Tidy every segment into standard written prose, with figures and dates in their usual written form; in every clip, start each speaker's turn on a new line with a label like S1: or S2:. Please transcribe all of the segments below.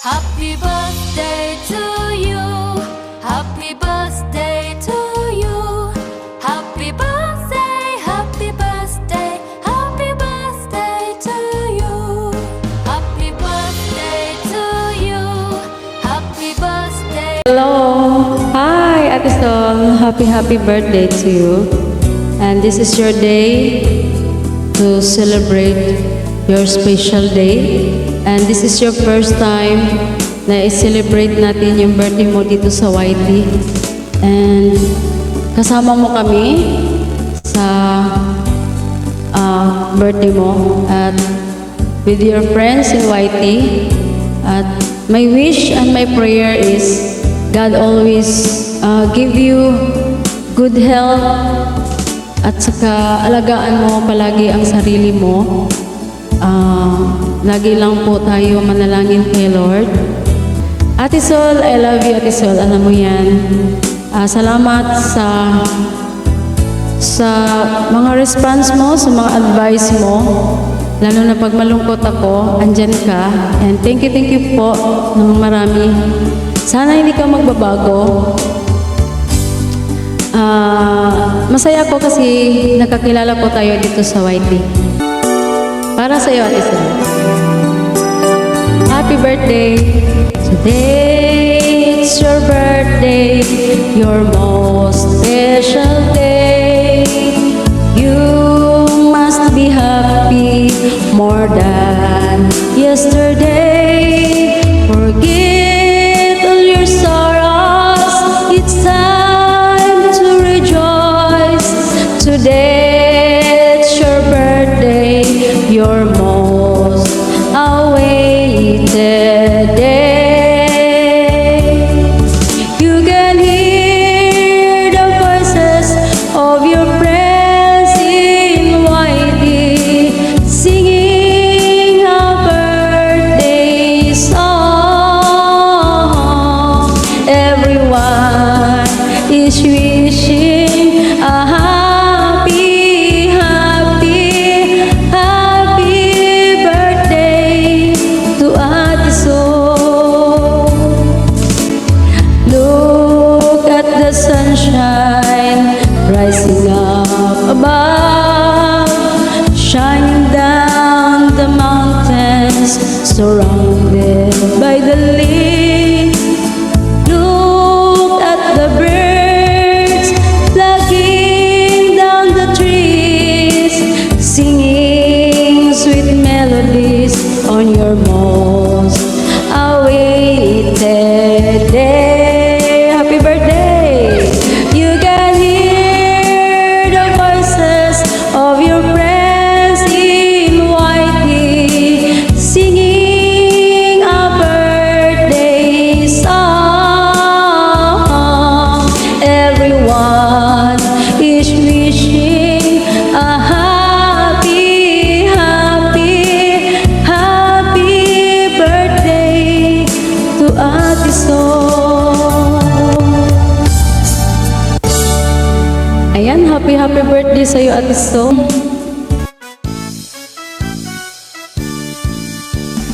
S1: Happy birthday to you. Happy birthday to you. Happy birthday, happy birthday, happy birthday to you. Happy birthday to you. Happy birthday.
S2: Hello! Hi, Ate Sol! Happy birthday to you. And this is your day to celebrate your special day. And this is your first time na i-celebrate natin yung birthday mo dito sa YT. And kasama mo kami sa birthday mo at with your friends in YT. At my wish and my prayer is God always give you good health at saka alagaan mo palagi ang sarili mo. Lagi lang po tayo manalangin kay Lord. Ate Sol, I love you, Ate Sol. Alam mo yan. Salamat sa mga response mo, sa mga advice mo. Lalo na pag malungkot ako, andyan ka. And thank you po ng marami. Sana hindi ka magbabago. Masaya ko kasi nakakilala po tayo dito sa YT. Para sa iyo, Ate Sol. Happy birthday! Today it's your birthday, your most special day. You must be happy more than yesterday. Forget all your sorrows, it's time to rejoice. Today it's your birthday, your most awaited day. You can hear the voices of your friends in YT singing a birthday song. Everyone is wishing a happy birthday to Ate Sol. Look at the sunshine rising up above, shining down the mountains, surrounded by the leaves. Look at the birds plucking down the trees, singing sweet melodies on your most awaited day. Happy birthday! You can hear the voices of your friends in YT singing a birthday song. Everyone is wishing a happy birthday to Ate Sol. Ayan, happy birthday sa'yo, Ate Sol.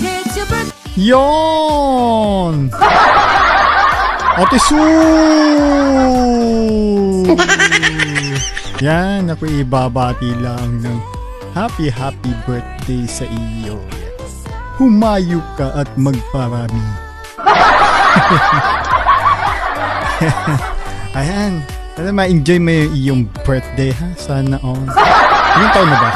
S1: It's your birthday.
S3: Yon! Ate Su! Yan, ako ibabati lang ng happy birthday sa iyo. Humayo ka at magparami. Ayan, sana ma-enjoy mo yung iyong birthday ha, sana all. Ilang taon na ba?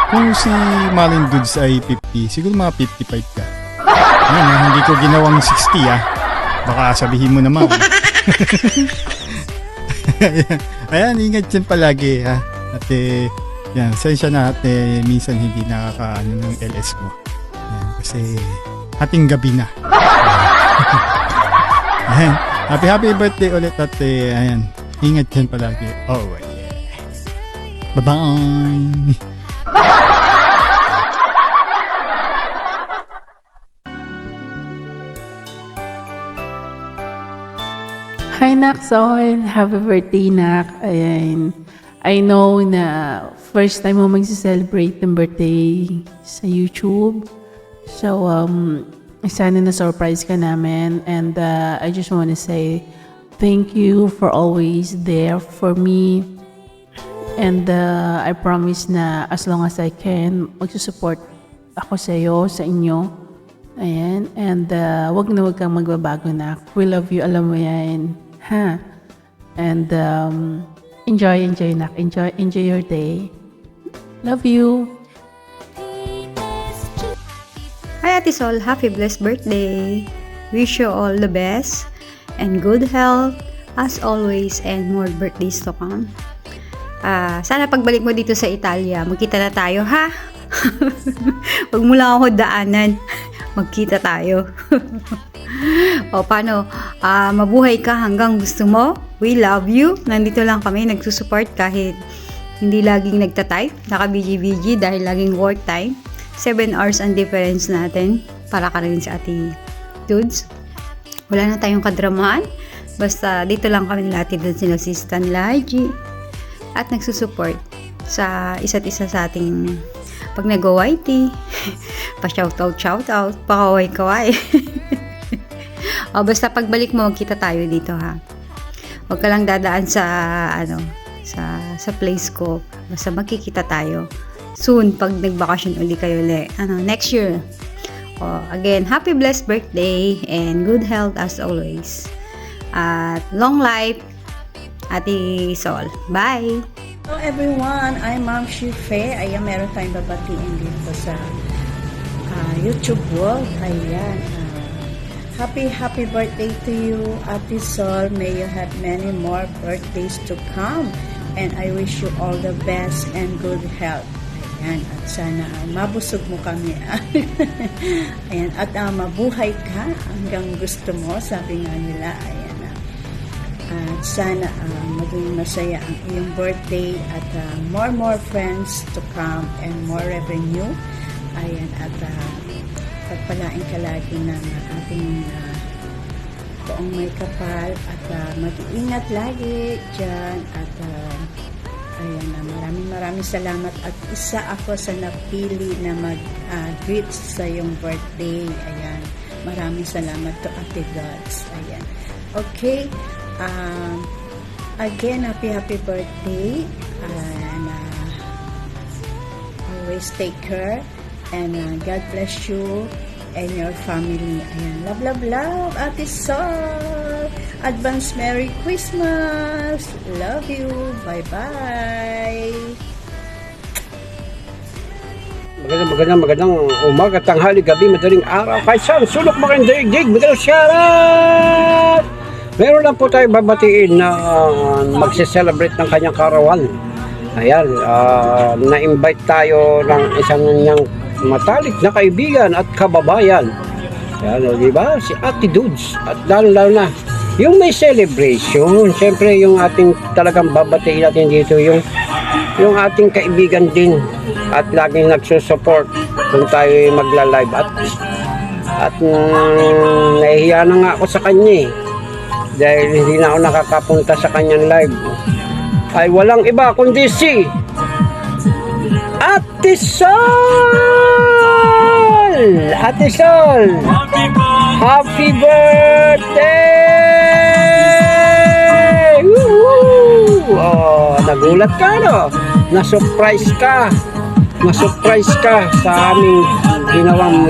S3: Kung si Malin Goods ay 50, siguro mga 55 ka. Ayan, hindi ko ginawang 60 ah. Baka sabihin mo naman. Ayan, ingat dyan palagi ha. At yan, sensya na at minsan hindi nakakaano ng LS ko. Ayan, kasi hating gabi na. Ayan, happy birthday ulit at ayan, ingat dyan palagi. Oh, yeah. Bye-bye!
S4: Hi, Nak Sol. Happy birthday, Nak. Ayan. I know na first time mo mag-celebrate ng birthday sa YouTube. So, sana na-surprise ka namin. And I just want to say thank you for always there for me. And I promise na as long as I can, magsusupport ako sa iyo, sa inyo. Ayan. And wag kang magbabago na. We love you, alam mo yan. Ha? And enjoy nak. Enjoy your day. Love you.
S5: Hi Ate Sol, happy blessed birthday! Wish you all the best and good health as always and more birthdays to come. Sana pagbalik mo dito sa Italia, magkita na tayo ha? Huwag mo lang ako daanan, magkita tayo. O paano, mabuhay ka hanggang gusto mo. We love you. Nandito lang kami, nagsusupport kahit hindi laging nagtatype, naka-BG dahil laging work time. 7 hours ang difference natin. Para ka rin sa Ate Dudes. Wala na tayong kadramaan. Basta dito lang kami nila Ate Dudes, nila si Stan, nila IG. At nagsusupport sa isa't isa sa ating pag nag-YT. Pa-shoutout, pa-kaway-kaway. O basta pagbalik mo, kita tayo dito ha. Huwag ka lang dadaan sa sa place ko. Basta magkikita tayo soon pag nagbakasyon uli kayo next year. Again, happy blessed birthday and good health as always. At long life, Ate Sol. Bye!
S6: Hello everyone, I'm Ma'am Shife. Ayan, meron tayong babatiin dito sa YouTube world. Ayan. Happy birthday to you, Ate Sol. May you have many more birthdays to come. And I wish you all the best and good health. Ayan, at sana mabusog mo kami. Ayan, at mabuhay ka hanggang gusto mo, sabi nga nila. Ayan, at sana maging masaya ang iyong birthday at more friends to come and more revenue. Ayan, at pagpalain ka lagi ng ating poong may kapal at mag-iingat lagi dyan at ayan, maraming salamat at isa ako sa napili na mag-greet sa iyong birthday. Ayan, maraming salamat to Ate Gods. Ayan, okay, again, happy birthday and always take care and God bless you and your family. Ayan, love Ate Sol. Advance Merry Christmas. Love you. Bye-bye.
S7: Magandang umaga, tanghali, gabi, madaling araw. Kaysan, sulok makindaigdig, madaling syarat. Meron lang po tayo babatiin na magse-celebrate ng kanyang karawan. Ayan, na-invite tayo ng isang niyang matalik na kaibigan at kababayan. Ayan, di ba? Si Ate Dudes. At lalo na, yung may celebration, siyempre yung ating talagang babatiin natin dito, yung ating kaibigan din at laging nagsusupport kung tayo magla-live at nahihiya na nga ako sa kanya dahil hindi na ako nakakapunta sa kanyang live. Ay walang iba kundi si Ate Sol! Ate Sol! Happy birthday! Woo! Oh, nagulat ka, no? Na-surprise ka sa aming ginawang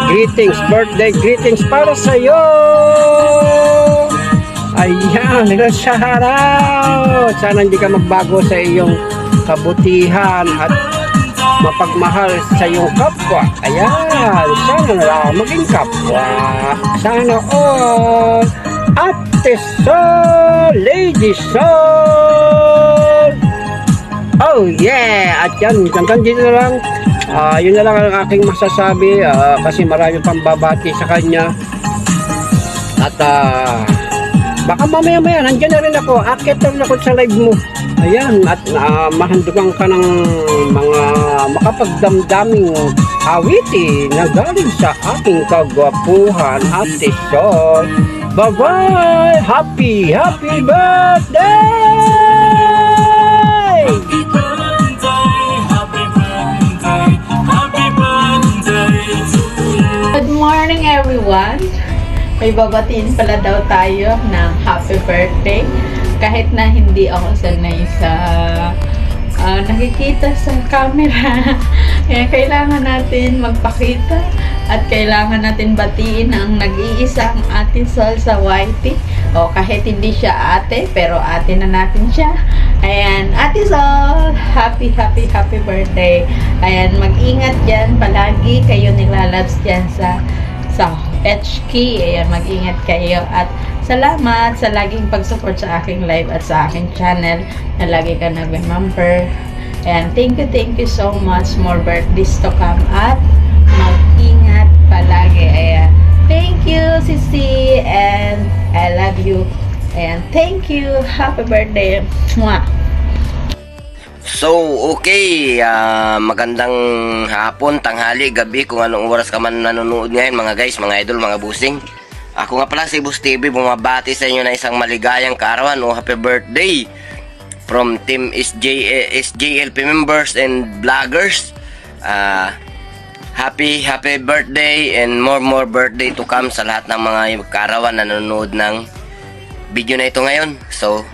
S7: greetings, birthday greetings para sa iyo. Ayan, shoutout. Sana hindi ka magbago sa iyong kabutihan at mapagmahal sa iyong kapwa. Ayan, sana na lang maging kapwa. Sana all. Ate Sol, Lady Sol. Oh yeah, at yan, hanggang dito na lang. Yun na lang ang aking masasabi kasi marami pang babati sa kanya. At baka mamaya nandiyan na rin ako, akit na rin ako sa live mo. Ayan, at mahandugan ka ng mga makapagdamdaming awiti na galing sa aking kagwapuhan, Ate Sol. Bye-bye! Happy birthday!
S8: Happy birthday to you. morning everyone! May babatiin pala daw tayo ng happy birthday. Kahit na hindi ako sanay sa nakikita sa camera. Kaya kailangan natin magpakita at kailangan natin batiin ang nag-iisang Ate Sol sa YT. O kahit hindi siya ate, pero ate na natin siya. Ayan, Ate Sol, happy birthday. Ayan, mag-ingat dyan palagi. Kayo nilalabs dyan sa HK. Ayan, mag-ingat kayo. At salamat sa laging pag-support sa aking live at sa aking channel na lagi ka nag-remember. Ayan, thank you so much. More birthdays to come at mag-ingat palagi. Ayan, thank you, Sisi, and I love you. And thank you. Happy birthday. Mwah.
S9: So, okay, magandang hapon, tanghali, gabi, kung anong oras ka man nanonood ngayon mga guys, mga idol, mga busing. Ako nga pala si Boss TV, bumabati sa inyo na isang maligayang kaarawan o happy birthday from Team SJLP members and vloggers. Happy birthday and more birthday to come sa lahat ng mga kaarawan na nanonood ng video na ito ngayon. So,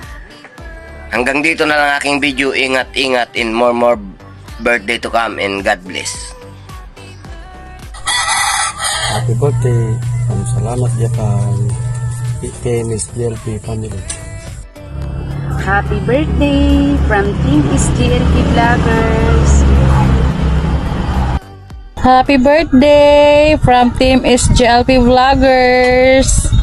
S9: hanggang dito na lang aking video. Ingat and more birthday to come and God bless.
S7: Happy birthday. Salamat Japan. Team SJLP family.
S5: Happy birthday from Team SJLP Vloggers.
S2: Happy birthday from Team SJLP Vloggers.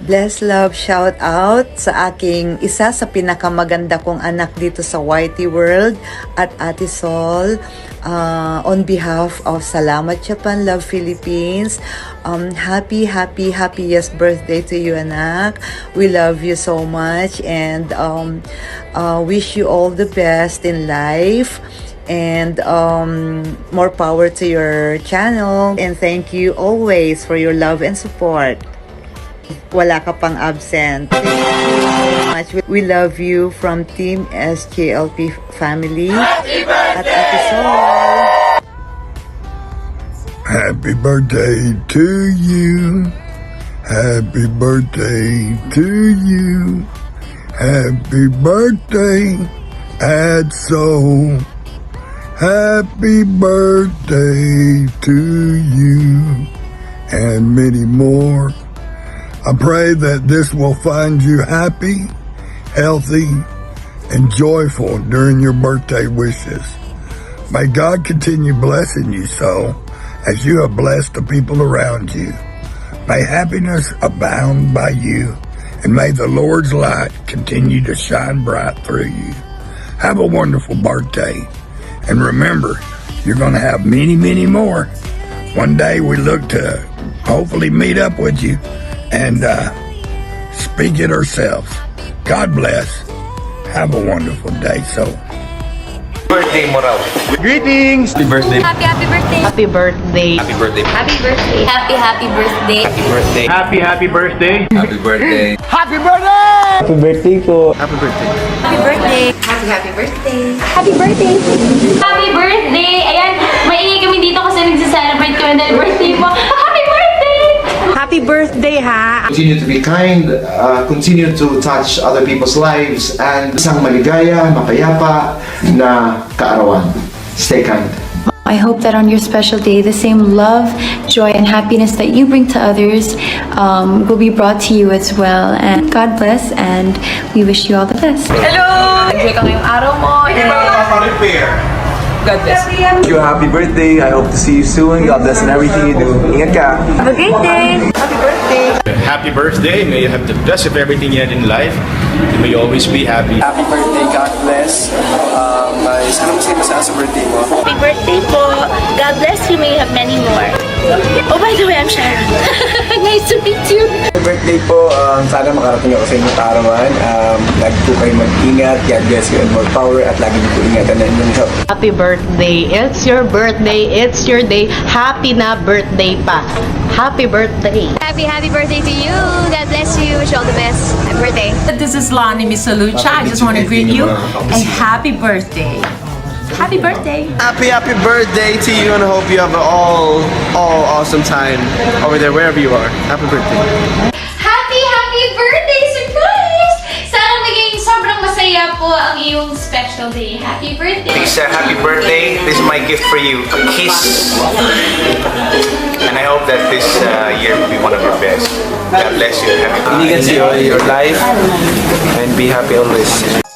S10: Bless love shout out sa aking isa sa pinakamaganda kong anak dito sa YT World at Ate Sol. On behalf of Salamat Japan, Love Philippines, happiest birthday to you, anak. We love you so much and wish you all the best in life. And more power to your channel. And thank you always for your love and support. Wala ka pang absent. Thank you so much. We love you from Team SJLP family. Happy birthday! At Ate Sol.
S3: Happy birthday to you. Happy birthday to you. Happy birthday, Adso. Happy birthday to you. And many more. I pray that this will find you happy, healthy, and joyful during your birthday wishes. May God continue blessing you so as you have blessed the people around you. May happiness abound by you, and may the Lord's light continue to shine bright through you. Have a wonderful birthday, and remember, you're going to have many more. One day we look to hopefully meet up with you and speak it ourselves. God bless. Have a wonderful day. So,
S11: Birthday mo raw.
S3: greetings.
S11: Happy birthday.
S1: Happy birthday.
S8: Happy birthday.
S11: Happy birthday.
S1: Happy birthday. Happy birthday.
S11: Happy birthday.
S7: Happy birthday.
S11: Happy birthday.
S7: Happy birthday po.
S11: Happy birthday.
S1: Happy birthday. Happy birthday. Happy birthday. Happy birthday. Ayan, maingay kami dito kasi nagsa-celebrate kami dahil birthday mo. Happy birthday!
S6: Happy birthday, ha?
S12: Continue to be kind, continue to touch other people's lives, and isang maligaya, mapayapa na kaarawan. Stay kind.
S1: I hope that on your special day, the same love, joy, and happiness that you bring to others will be brought to you as well. And God bless, and we wish you all the best.
S8: Hello! Enjoy ka ngayong araw mo. God bless.
S11: You happy birthday. I hope to see you soon. God bless in everything you do. Ingat ka.
S1: Have a great day!
S13: Happy birthday. May you have the best of everything you had in life. May you always be happy.
S11: Happy birthday. God bless. Sana masaya sa birthday mo.
S1: Happy birthday po! God bless you, may you have many more. Oh, by the way, I'm Sharon. Nice to meet you.
S11: Happy birthday po. Sana makarating ako sa inyong kaarawan. Lagi po kayo mag-ingat. God bless you and more power. At lagi niyo po ingatan na inyong health.
S8: Happy birthday. It's your birthday. It's your day. Happy na birthday pa. Happy birthday.
S1: Happy birthday to you. God bless you. Wish you all the best. Happy birthday.
S14: This is Lani Misalucha. I just want to greet you a happy birthday.
S1: Happy birthday!
S11: Happy birthday to you, and I hope you have an all awesome time over there, wherever you are. Happy birthday.
S14: Happy birthday, surprise! Sana maging sobrang masaya po ang iyong special day. Happy birthday!
S15: Lisa, happy birthday. This is my gift for you. A kiss. And I hope that this year will be one of your best. God bless you. Happy
S11: Enjoy your life and be happy always.